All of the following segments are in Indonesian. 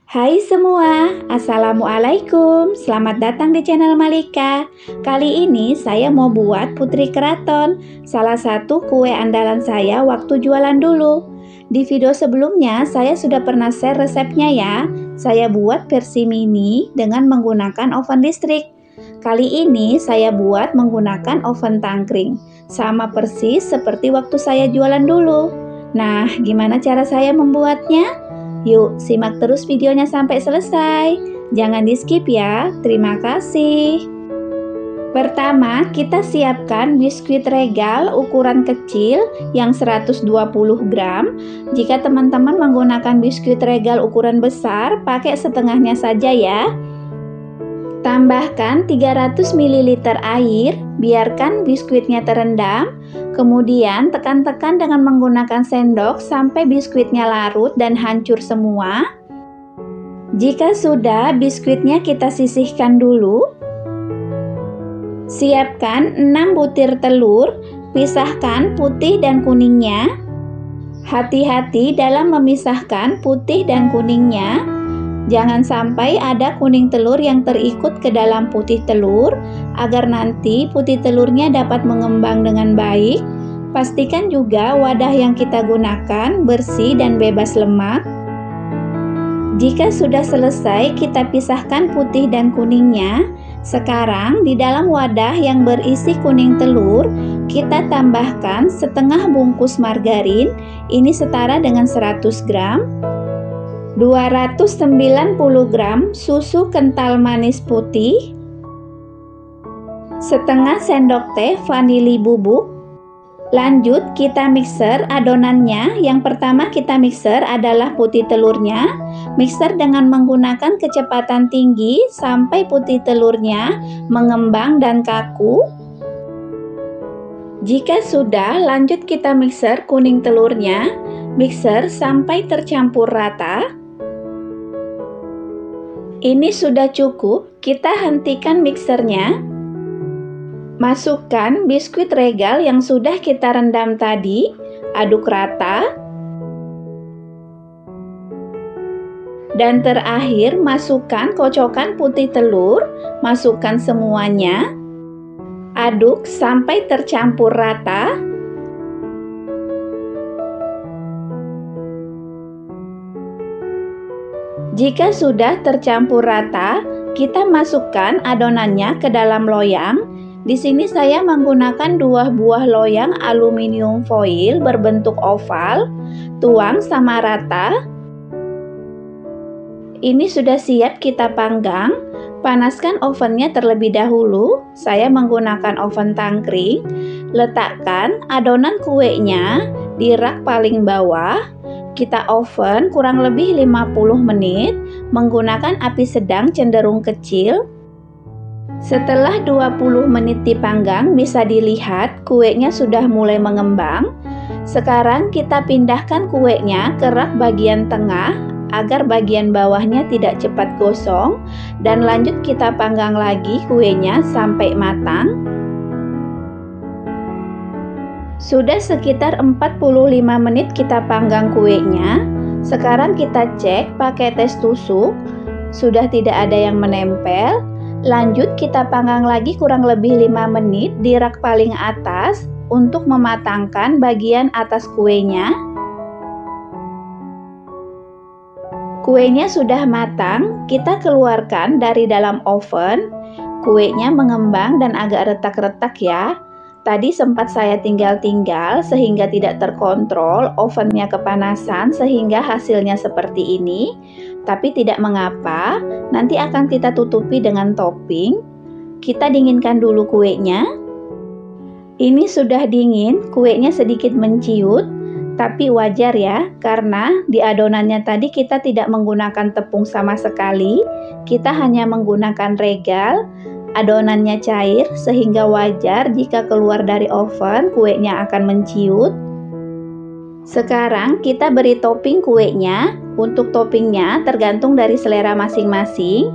Hai semua, Assalamualaikum. Selamat datang di channel Malika. Kali ini saya mau buat putri keraton, salah satu kue andalan saya waktu jualan dulu. Di video sebelumnya saya sudah pernah share resepnya ya. Saya buat versi mini dengan menggunakan oven listrik. Kali ini saya buat menggunakan oven tangkring, sama persis seperti waktu saya jualan dulu. Nah, gimana cara saya membuatnya? Yuk, simak terus videonya sampai selesai. Jangan di-skip ya. Terima kasih. Pertama, kita siapkan biskuit regal ukuran kecil yang 120 gram. Jika teman-teman menggunakan biskuit regal ukuran besar, pakai setengahnya saja ya. Tambahkan 300 ml air, biarkan biskuitnya terendam. Kemudian tekan-tekan dengan menggunakan sendok sampai biskuitnya larut dan hancur semua. Jika sudah, biskuitnya kita sisihkan dulu. Siapkan 6 butir telur, pisahkan putih dan kuningnya. Hati-hati dalam memisahkan putih dan kuningnya. Jangan sampai ada kuning telur yang terikut ke dalam putih telur, agar nanti putih telurnya dapat mengembang dengan baik. Pastikan juga wadah yang kita gunakan bersih dan bebas lemak. Jika sudah selesai, kita pisahkan putih dan kuningnya. Sekarang di dalam wadah yang berisi kuning telur, kita tambahkan setengah bungkus margarin, ini setara dengan 100 gram. 290 gram susu kental manis putih, setengah sendok teh vanili bubuk. Lanjut kita mixer adonannya. Yang pertama kita mixer adalah putih telurnya. Mixer dengan menggunakan kecepatan tinggi sampai putih telurnya mengembang dan kaku. Jika sudah, lanjut kita mixer kuning telurnya. Mixer sampai tercampur rata. Ini sudah cukup, kita hentikan mixernya. Masukkan biskuit regal yang sudah kita rendam tadi, aduk rata. Dan terakhir masukkan kocokan putih telur, masukkan semuanya. Aduk sampai tercampur rata. Jika sudah tercampur rata, kita masukkan adonannya ke dalam loyang. Di sini saya menggunakan 2 buah loyang aluminium foil berbentuk oval. Tuang sama rata. Ini sudah siap kita panggang. Panaskan ovennya terlebih dahulu. Saya menggunakan oven tangkring. Letakkan adonan kuenya di rak paling bawah. Kita oven kurang lebih 50 menit menggunakan api sedang cenderung kecil. Setelah 20 menit dipanggang, bisa dilihat kuenya sudah mulai mengembang. Sekarang kita pindahkan kuenya ke rak bagian tengah agar bagian bawahnya tidak cepat gosong, dan lanjut kita panggang lagi kuenya sampai matang. Sudah sekitar 45 menit kita panggang kuenya. Sekarang kita cek pakai tes tusuk. Sudah tidak ada yang menempel. Lanjut kita panggang lagi kurang lebih 5 menit di rak paling atas untuk mematangkan bagian atas kuenya. Kuenya sudah matang, kita keluarkan dari dalam oven. Kuenya mengembang dan agak retak-retak ya. Tadi sempat saya tinggal-tinggal sehingga tidak terkontrol ovennya kepanasan sehingga hasilnya seperti ini. Tapi tidak mengapa, nanti akan kita tutupi dengan topping. Kita dinginkan dulu kuenya. Ini sudah dingin, kuenya sedikit menciut, tapi wajar ya, karena di adonannya tadi kita tidak menggunakan tepung sama sekali. Kita hanya menggunakan regal. Adonannya cair sehingga wajar jika keluar dari oven kuenya akan menciut. Sekarang kita beri topping kuenya. Untuk toppingnya tergantung dari selera masing-masing.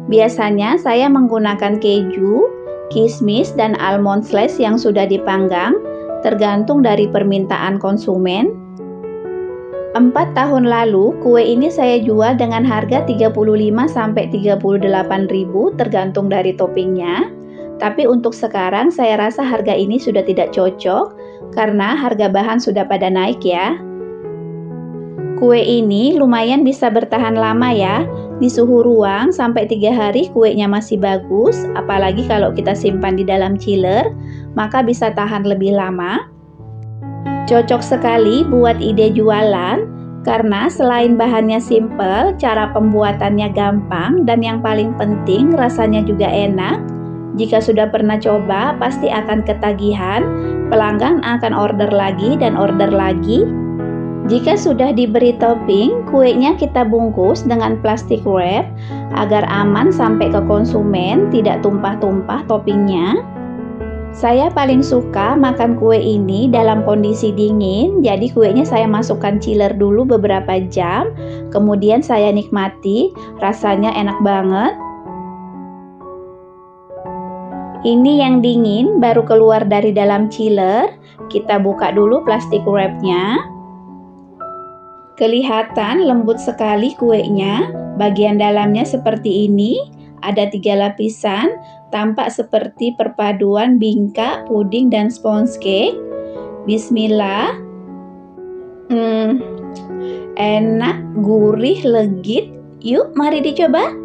Biasanya saya menggunakan keju, kismis, dan almond slice yang sudah dipanggang, tergantung dari permintaan konsumen. 4 tahun lalu, kue ini saya jual dengan harga 35-38 ribu tergantung dari toppingnya. Tapi untuk sekarang saya rasa harga ini sudah tidak cocok karena harga bahan sudah pada naik ya. Kue ini lumayan bisa bertahan lama ya. Di suhu ruang sampai 3 hari kuenya masih bagus, apalagi kalau kita simpan di dalam chiller, maka bisa tahan lebih lama. Cocok sekali buat ide jualan, karena selain bahannya simple, cara pembuatannya gampang, dan yang paling penting rasanya juga enak. Jika sudah pernah coba, pasti akan ketagihan, pelanggan akan order lagi dan order lagi. Jika sudah diberi topping, kuenya kita bungkus dengan plastik wrap agar aman sampai ke konsumen, tidak tumpah-tumpah toppingnya. Saya paling suka makan kue ini dalam kondisi dingin, jadi kuenya saya masukkan chiller dulu beberapa jam, kemudian saya nikmati, rasanya enak banget. Ini yang dingin baru keluar dari dalam chiller, kita buka dulu plastik wrapnya. Kelihatan lembut sekali kuenya, bagian dalamnya seperti ini, ada 3 lapisan, tampak seperti perpaduan bingka, puding, dan sponge cake. Bismillah. Enak, gurih, legit. Yuk, mari dicoba.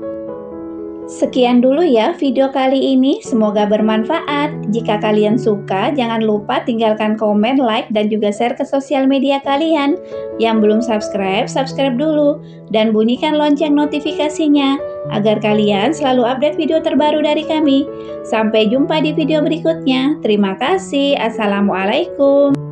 Sekian dulu ya video kali ini, semoga bermanfaat. Jika kalian suka, jangan lupa tinggalkan komen, like, dan juga share ke sosial media kalian. Yang belum subscribe, subscribe dulu. Dan bunyikan lonceng notifikasinya, agar kalian selalu update video terbaru dari kami. Sampai jumpa di video berikutnya. Terima kasih. Assalamualaikum.